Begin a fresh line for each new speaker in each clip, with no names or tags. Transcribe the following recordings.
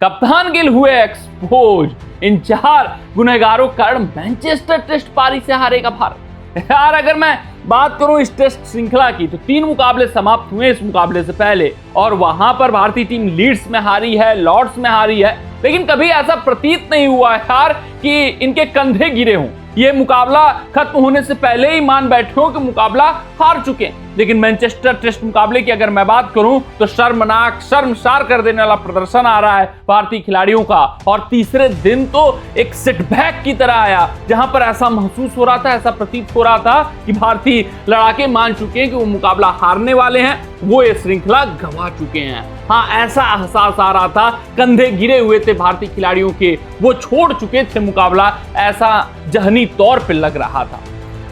कप्तान गिल हुए एक्सपोज। इन 4 गुनहगारों के कारण मैनचेस्टर टेस्ट पारी से हारेगा भारत। यार अगर मैं बात करूं इस टेस्ट श्रृंखला की तो 3 मुकाबले समाप्त हुए इस मुकाबले से पहले और वहां पर भारतीय टीम लीड्स में हारी है, लॉर्ड्स में हारी है, लेकिन कभी ऐसा प्रतीत नहीं हुआ है यार कि इनके कंधे गिरे हों। ये मुकाबला खत्म होने से पहले ही मान बैठे हो कि मुकाबला हार चुके हैं। लेकिन मैनचेस्टर टेस्ट मुकाबले की अगर मैं बात करूं तो शर्मनाक, शर्मसार कर देने वाला प्रदर्शन आ रहा है भारतीय खिलाड़ियों का। और तीसरे दिन तो एक सेटबैक की तरह आया जहां पर ऐसा महसूस हो रहा था, ऐसा प्रतीत हो रहा था कि भारतीय लड़ाके मान चुके हैं कि वो मुकाबला हारने वाले हैं, वो ये श्रृंखला गंवा चुके हैं। हाँ, ऐसा एहसास आ रहा था, कंधे गिरे हुए थे भारतीय खिलाड़ियों के, वो छोड़ चुके थे मुकाबला, ऐसा जहनी तौर पे लग रहा था।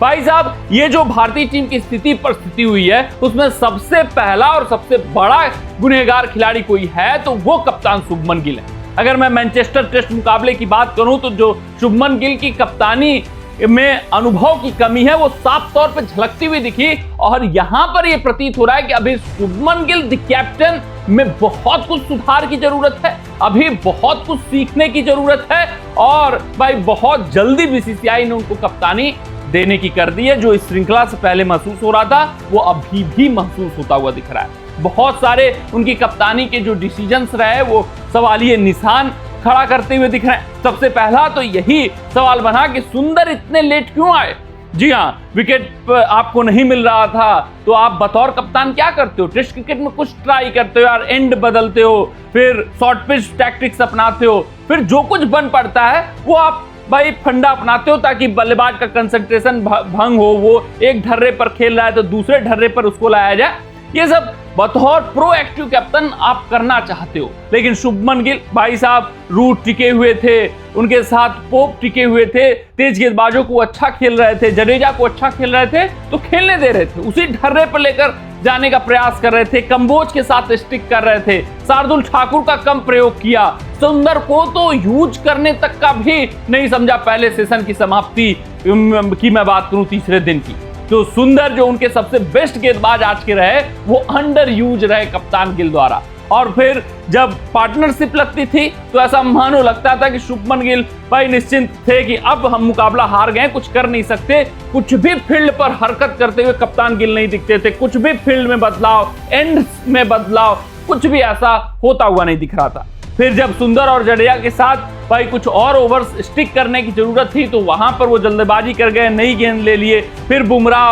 भाई साहब, ये जो भारतीय टीम की परिस्थिति हुई है उसमें सबसे पहला और सबसे बड़ा गुनहगार खिलाड़ी कोई है तो वो कप्तान शुभमन गिल है। अगर मैं मैनचेस्टर टेस्ट मुकाबले की बात करूं तो जो शुभमन गिल की कप्तानी में अनुभव की कमी है वो साफ तौर पे झलकती हुई दिखी। और यहां पर ये प्रतीत हो रहा है कि अभी शुभमन गिल द कैप्टन में बहुत कुछ सुधार की जरूरत है, अभी बहुत कुछ सीखने की जरूरत है और भाई बहुत जल्दी बीसीसीआई ने उनको कप्तानी देने की कर दी है। जो इस श्रृंखला से पहले महसूस हो रहा था वो अभी भी महसूस होता हुआ दिख रहा है। बहुत सारे उनकी कप्तानी के जो डिसीजंस रहे वो सवालिया निशान खड़ा करते हुए दिख रहे हैं। सबसे पहला तो यही सवाल बना कि सुंदर इतने लेट क्यों आए। जी हाँ, विकेट आपको नहीं मिल रहा था तो आप बतौर कप्तान क्या करते हो, टेस्ट क्रिकेट में कुछ ट्राई करते हो यार, एंड बदलते हो, फिर शॉर्ट पिच टैक्टिक्स अपनाते हो, फिर जो कुछ बन पड़ता है वो आप भाई फंडा अपनाते हो ताकि बल्लेबाज का कंसंट्रेशन भंग हो, वो एक ढर्रे पर खेल रहा है तो दूसरे ढर्रे पर उसको लाया जाए। ये सब बतौर प्रोएक्टिव कैप्टन आप करना चाहते हो। लेकिन शुभमन गिल भाई साहब रूट टिके हुए थे, उनके साथ पोप टिके हुए थे, तेज गेंदबाजों को अच्छा खेल रहे थे, जडेजा को अच्छा खेल रहे थे तो खेलने दे रहे थे, उसी ढर्रे पर लेकर जाने का प्रयास कर रहे थे, कंबोज के साथ स्टिक कर रहे थे, शार्दुल ठाकुर का कम प्रयोग किया, सुंदर को तो यूज करने तक का भी नहीं समझा। पहले सेशन की समाप्ति की मैं बात करूं तीसरे दिन की तो सुंदर जो उनके सबसे बेस्ट गेंदबाज आज के रहे वो अंडर यूज रहे कप्तान गिल द्वारा। और फिर जब पार्टनरशिप लगती थी तो ऐसा मानो लगता था कि शुभमन गिल भाई निश्चिंत थे कि अब हम मुकाबला हार गए, कुछ कर नहीं सकते। कुछ भी फील्ड पर हरकत करते हुए कप्तान गिल नहीं दिखते थे, कुछ भी फील्ड में बदलाव, एंड में बदलाव, कुछ भी ऐसा होता हुआ नहीं दिख रहा था। फिर जब सुंदर और जडेजा के साथ भाई कुछ और ओवर्स स्टिक करने की जरूरत थी तो वहां पर वो जल्दबाजी कर गए, नई गेंद ले लिए, फिर बुमराह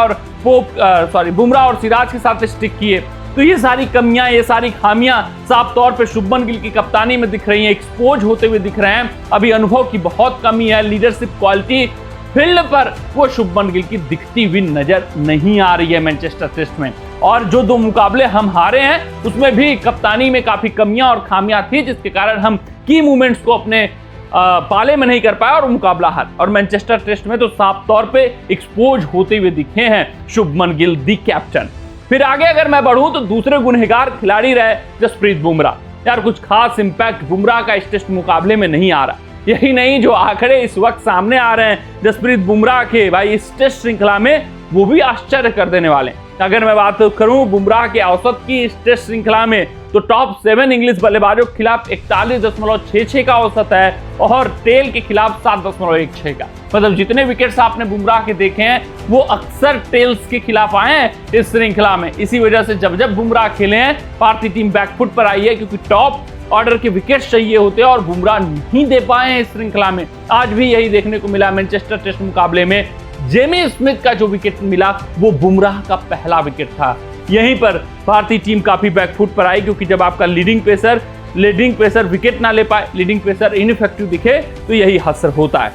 और सिराज के साथ स्टिक किए। तो ये सारी कमियां, ये सारी खामियां साफ तौर पे शुभमन गिल की कप्तानी में दिख रही हैं, एक्सपोज होते हुए दिख रहे हैं। अभी अनुभव की बहुत कमी है, लीडरशिप क्वालिटी फील्ड पर वो शुभमन गिल की दिखती हुई नजर नहीं आ रही है मैनचेस्टर टेस्ट में। और जो 2 मुकाबले हम हारे हैं उसमें भी कप्तानी में काफी कमियां और खामियां थी जिसके कारण हम की मूवमेंट्स को अपने पाले में नहीं कर पाया और मुकाबला हार। और मैनचेस्टर टेस्ट में तो साफ तौर पे एक्सपोज होते हुए दिखे हैं शुभमन गिल दी कैप्टन। फिर आगे अगर मैं बढ़ूं तो दूसरे गुनहगार खिलाड़ी रहे जसप्रीत बुमराह। यार कुछ खास इंपैक्ट बुमराह का इस टेस्ट मुकाबले में नहीं आ रहा। यही नहीं, जो आंकड़े इस वक्त सामने आ रहे हैं जसप्रीत बुमराह के भाई इस टेस्ट श्रृंखला में वो भी आश्चर्य कर देने वाले हैं। अगर मैं बात करूं बुमराह के औसत की इस टेस्ट श्रृंखला में तो टॉप 7 इंग्लिश बल्लेबाजों के खिलाफ 41.66 का औसत है और टेल के खिलाफ 7.16 का। मतलब जितने विकेट्स आपने बुमराह के देखे हैं वो अक्सर टेल्स के खिलाफ आए हैं इस श्रृंखला में। इसी वजह से जब बुमराह खेले हैं भारतीय टीम बैकफुट पर आई है क्योंकि टॉप ऑर्डर के विकेट चाहिए होते हैं और बुमराह नहीं दे पाए हैं इस श्रृंखला में। आज भी यही देखने को मिला मैनचेस्टर टेस्ट मुकाबले में। जेमी स्मिथ का जो विकेट मिला वो बुमराह का पहला विकेट था। यहीं पर भारतीय टीम काफी बैकफुट पर आई क्योंकि जब आपका लीडिंग पेसर विकेट ना ले पाए, लीडिंग पेसर इनइफेक्टिव दिखे तो यही असर होता है।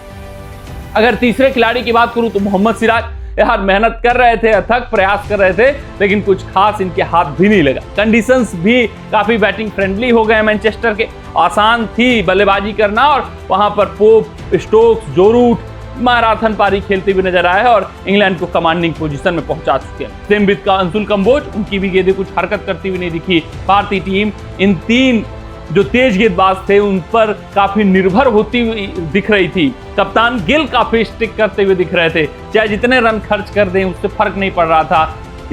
अगर तीसरे खिलाड़ी की बात करूं तो मोहम्मद सिराज यार मेहनत कर रहे थे, अथक प्रयास कर रहे थे, लेकिन कुछ खास इनके हाथ भी नहीं लगा। कंडीशंस भी काफी बैटिंग फ्रेंडली हो गए मैनचेस्टर के, आसान थी बल्लेबाजी करना और वहां पर पोप, स्टोक्स, जो रूट मैराथन पारी खेलते हुए नजर आए और इंग्लैंड को कमांडिंग पोजीशन में पहुंचा चुके हैं। सेम विद का अंशुल कंबोज, उनकी भी गेंदें कुछ हरकत करती हुई नहीं दिखी। भारतीय टीम इन 3 जो तेज गेंदबाज थे उन पर काफी निर्भर होती हुई दिख रही थी। कप्तान गिल काफी स्टिक करते हुए दिख रहे थे, चाहे जितने रन खर्च कर दें उससे फर्क नहीं पड़ रहा था।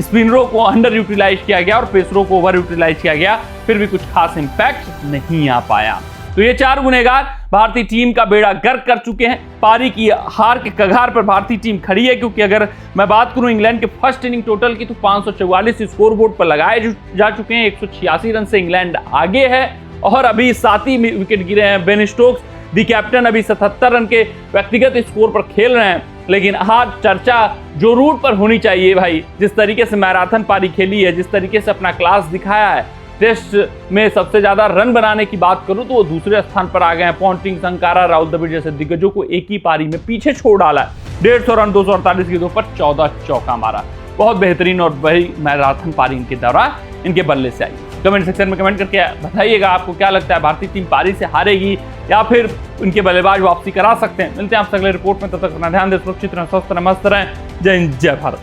स्पिनरों को अंडर यूटिलाइज किया गया और पेसरों को ओवर यूटिलाइज किया गया, फिर भी कुछ खास इंपैक्ट नहीं आ पाया। तो ये 4 गुनहगार भारतीय टीम का बेड़ा गर्क कर चुके हैं। पारी की हार के कगार पर भारतीय टीम खड़ी है, क्योंकि अगर मैं बात करूं इंग्लैंड के फर्स्ट इनिंग टोटल की तो 544 स्कोरबोर्ड पर लगाए जा चुके हैं। 186 रन से इंग्लैंड आगे है और अभी 7 ही विकेट गिरे हैं। बेन स्टोक्स दी कैप्टन अभी 77 रन के व्यक्तिगत स्कोर पर खेल रहे हैं। लेकिन आज चर्चा जो रूट पर होनी चाहिए भाई, जिस तरीके से मैराथन पारी खेली है, जिस तरीके से अपना क्लास दिखाया है, टेस्ट में सबसे ज्यादा रन बनाने की बात करूं तो वो दूसरे स्थान पर आ गए हैं। पॉन्टिंग, संकारा, राहुल द्रविड़ जैसे दिग्गजों को एक ही पारी में पीछे छोड़ डाला है। 150 रन 248 गेंदों पर 14 चौका मारा। बहुत बेहतरीन और बड़ी मैराथन पारी इनके दौरान इनके बल्ले से आई। कमेंट सेक्शन में कमेंट करके बताइएगा आपको क्या लगता है, भारतीय टीम पारी से हारेगी या फिर उनके बल्लेबाज वापसी करा सकते हैं। मिलते हैं आपसे अगले रिपोर्ट में, तब तक अपना ध्यान दें, सुरक्षित रहें, स्वस्थ रहें, मस्त रहें। जय हिंद, जय भारत।